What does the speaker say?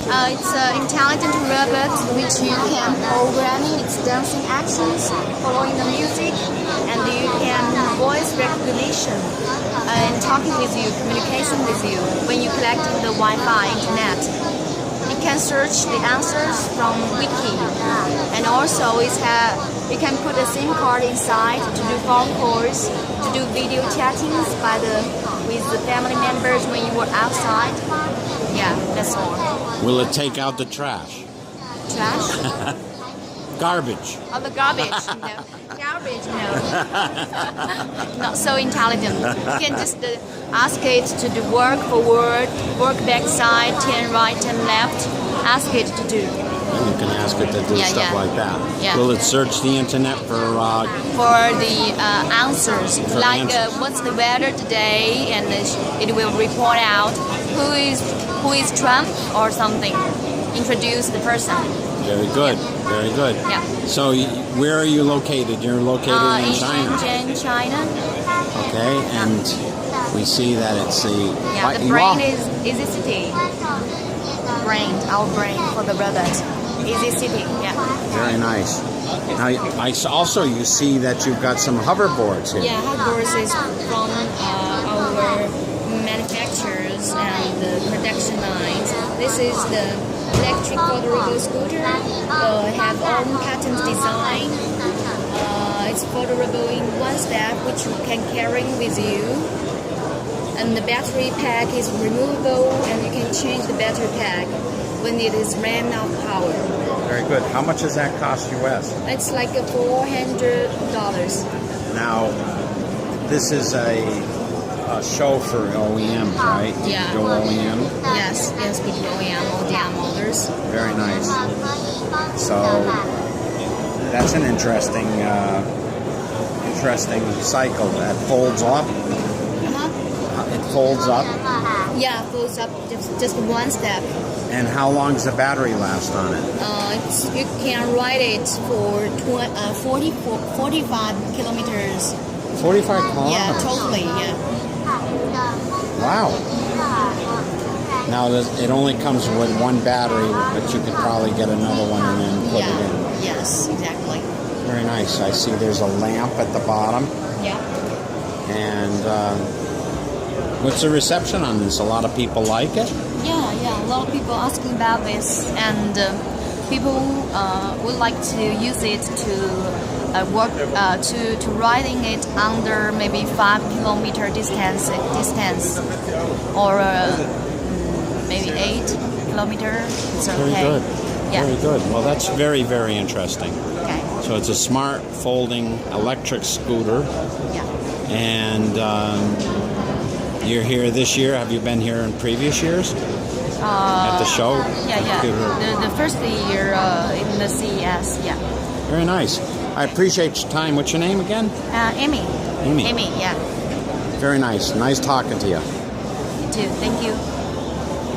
It's an intelligent robot which you can programming its dancing actions, following the music, and you can voice recognition and talking with you, communication with you when you collect the Wi-Fi internet. It can search the answers from wiki, and also you can put a SIM card inside to do phone calls, to do video chattings with the family members when you were outside. Yeah, that's all. Will it take out the trash? Trash? Garbage. Oh, the garbage. No. Garbage, no. Not so intelligent. You can just ask it to do work forward, work back side, turn right, turn left. Ask it to do. You can ask it to do stuff like that. Yeah. Will it search the internet for the answers? What's the weather today, and it will report out who is Trump or something. Introduce the person. Very good. Yeah. Very good. Yeah. So where are you located? You're located in China. In China. Okay, and we see that it's the brain is Easy City. Our brain for the robot. Easy City. Yeah. Very nice. Now, you see that you've got some hoverboards here. Yeah, hoverboards is from our manufacturers and the production lines. This is the electric photo scooter. Have own patent design. It's photo in one step, which you can carry with you. And the battery pack is removable, and you can change the battery pack when it is ran out of power. Very good. How much does that cost US? It's like $400. Now, this is a show for OEMs, right? Yeah. Go OEM? Yes, we do OEM, ODM motors. Very nice. So, that's an interesting cycle that folds up. It folds up. Yeah, folds up just one step. And how long does the battery last on it? You can ride it for 45 kilometers. 45 kilometers? Yeah, totally, yeah. Wow. Now, it only comes with one battery, but you could probably get another one and then put it in. Yes, exactly. Very nice. I see there's a lamp at the bottom. Yeah. And what's the reception on this? A lot of people like it? Yeah. A lot of people asking about this, and people would like to use it to work to riding it under maybe 5 kilometer distance, or maybe 8 kilometer. It's okay. Very good. Yeah. Very good. Well, that's very, very interesting. Okay. So it's a smart folding electric scooter. Yeah. And you're here this year. Have you been here in previous years? At the show? Yeah. The first year in the CES, yeah. Very nice. I appreciate your time. What's your name again? Amy. Amy. Amy, yeah. Very nice. Nice talking to you. You too. Thank you.